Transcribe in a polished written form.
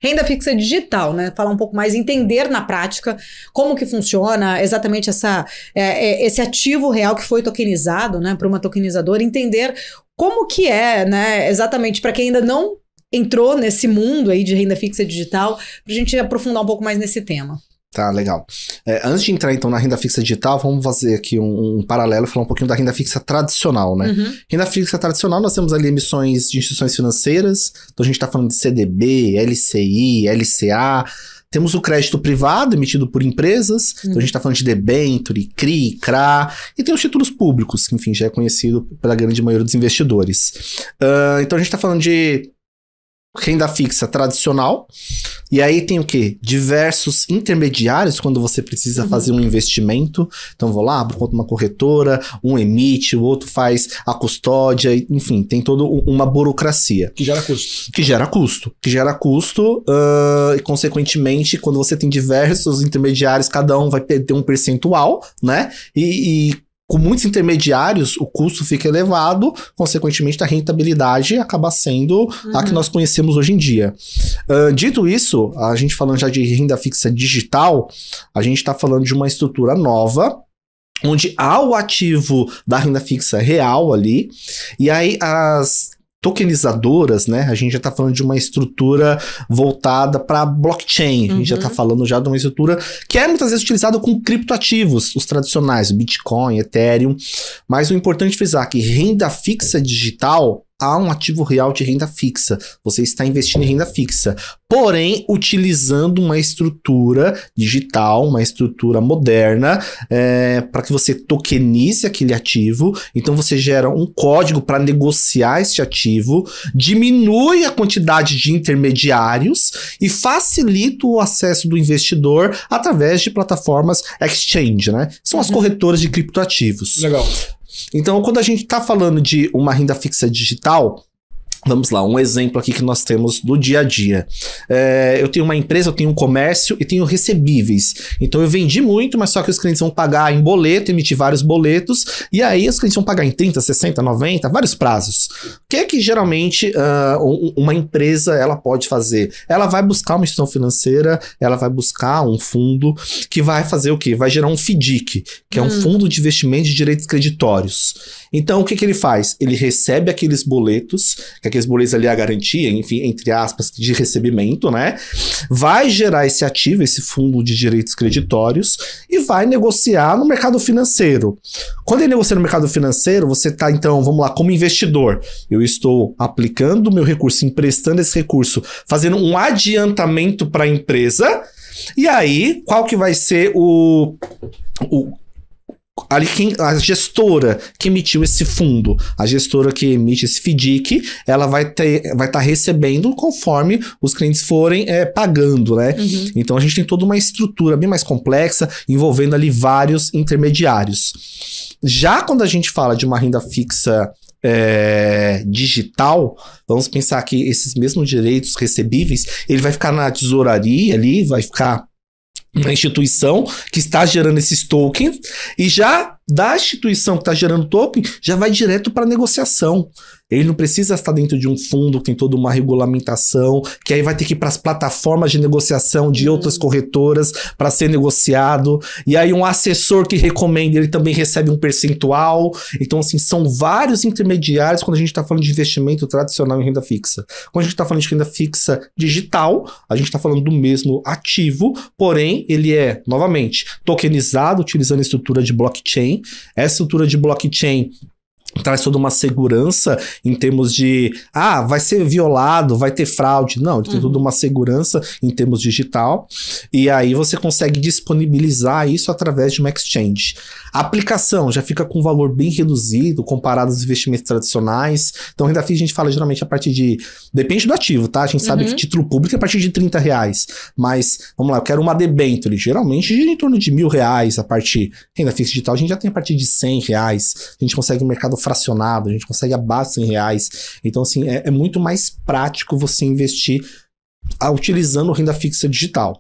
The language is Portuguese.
Renda fixa digital, né? Falar um pouco mais, entender na prática como que funciona exatamente esse ativo real que foi tokenizado, né, para uma tokenizadora, entender como que é, né, exatamente para quem ainda não entrou nesse mundo aí de renda fixa digital, pra gente aprofundar um pouco mais nesse tema. Tá, legal. Antes de entrar, então, na renda fixa digital, vamos fazer aqui um paralelo e falar um pouquinho da renda fixa tradicional, né? Renda fixa tradicional, nós temos ali emissões de instituições financeiras, então a gente tá falando de CDB, LCI, LCA, temos o crédito privado emitido por empresas, então a gente tá falando de debenture, CRI, CRA, e tem os títulos públicos, que, enfim, já é conhecido pela grande maioria dos investidores. Então a gente tá falando de renda fixa tradicional, e aí tem o quê? Diversos intermediários quando você precisa fazer um investimento. Então vou lá, abro conta uma corretora, um emite, o outro faz a custódia, enfim, tem toda uma burocracia. Que gera custo. Que gera custo, e consequentemente, quando você tem diversos intermediários, cada um vai ter um percentual, né? E com muitos intermediários, o custo fica elevado, consequentemente a rentabilidade acaba sendo a que nós conhecemos hoje em dia. Dito isso, a gente falando já de renda fixa digital, a gente está falando de uma estrutura nova, onde há o ativo da renda fixa real ali, e aí as tokenizadoras, né? A gente já está falando de uma estrutura voltada para blockchain. A gente já está falando já de uma estrutura que é muitas vezes utilizada com criptoativos, os tradicionais, Bitcoin, Ethereum. Mas o importante é frisar que renda fixa digital há um ativo real de renda fixa. Você está investindo em renda fixa, porém utilizando uma estrutura digital, uma estrutura moderna, para que você tokenize aquele ativo. Então você gera um código para negociar esse ativo, diminui a quantidade de intermediários e facilita o acesso do investidor através de plataformas exchange, né? São as corretoras de criptoativos. Legal. Então, quando a gente está falando de uma renda fixa digital, vamos lá, um exemplo aqui que nós temos do dia a dia. Eu tenho uma empresa, eu tenho um comércio e tenho recebíveis. Então eu vendi muito, mas só que os clientes vão pagar em boleto, emitir vários boletos, e aí os clientes vão pagar em 30, 60, 90, vários prazos. O que é que geralmente uma empresa ela pode fazer? Ela vai buscar uma instituição financeira, ela vai buscar um fundo que vai fazer o quê? Vai gerar um FDIC, que é um fundo de investimento de direitos creditórios. Então o que ele faz? Ele recebe aqueles boletos, que aqueles boletos ali a garantia, enfim, entre aspas, de recebimento, né? Vai gerar esse ativo, esse fundo de direitos creditórios e vai negociar no mercado financeiro. Quando ele negocia no mercado financeiro, você está, então, vamos lá, como investidor, eu estou aplicando o meu recurso, emprestando esse recurso, fazendo um adiantamento para a empresa, e aí, qual que vai ser ali a gestora que emitiu esse fundo, a gestora que emite esse FDIC, ela vai estar recebendo conforme os clientes forem pagando, né? Então a gente tem toda uma estrutura bem mais complexa, envolvendo ali vários intermediários. Já quando a gente fala de uma renda fixa digital, vamos pensar que esses mesmos direitos recebíveis, ele vai ficar na tesouraria ali, vai ficar na instituição que está gerando esses tokens, e já da instituição que está gerando token, já vai direto para a negociação. Ele não precisa estar dentro de um fundo que tem toda uma regulamentação, que aí vai ter que ir para as plataformas de negociação de outras corretoras para ser negociado. E aí um assessor que recomenda, ele também recebe um percentual. Então, assim, são vários intermediários quando a gente está falando de investimento tradicional em renda fixa. Quando a gente está falando de renda fixa digital, a gente está falando do mesmo ativo, porém, ele é, novamente, tokenizado, utilizando a estrutura de blockchain. Essa estrutura de blockchain traz toda uma segurança em termos de, vai ser violado, vai ter fraude. Não, ele tem toda uma segurança em termos digital, e aí você consegue disponibilizar isso através de uma exchange. A aplicação já fica com um valor bem reduzido comparado aos investimentos tradicionais. Então, renda fixa a gente fala geralmente a partir de, depende do ativo, tá? A gente sabe que título público é a partir de R$30, mas, vamos lá, eu quero uma debênture, geralmente em torno de R$1.000 a partir. Renda fixa digital a gente já tem a partir de R$100, a gente consegue mercado fracionado, a gente consegue abaixo de R$100. Então, assim, é muito mais prático você investir utilizando renda fixa digital.